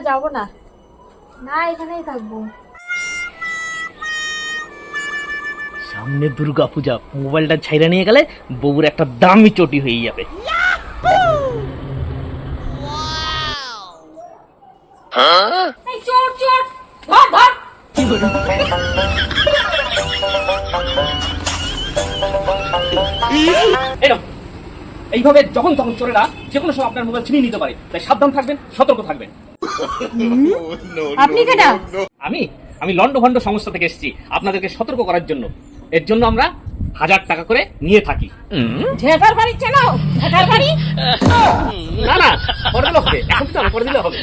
যাব না, না এখানেই থাকবো। সামনে দুর্গা পূজা, মোবাইলটা ছাইরা নিয়ে গেলে বউর একটা দামি চটি হয়ে যাবে। এই চোর চোর, ধর ধর। এইভাবে যখন তখন চোরেরা যে কোনো সময় আপনার মোবাইল ছিনিয়ে নিতে পারে, তাই সাবধান থাকবেন, সতর্ক থাকবেন। আপনি কেডা? আমি আমি লন্ড ভন্ড সংস্থা থেকে এসেছি আপনাদেরকে সতর্ক করার জন্য। এর জন্য আমরা 1000 টাকা করে নিয়ে থাকি। ঝেঁটার বাড়ি চেনো? ঝেঁটার বাড়ি? না না, পরে দিলে হবে, এখন তো না, পরে দিলে হবে।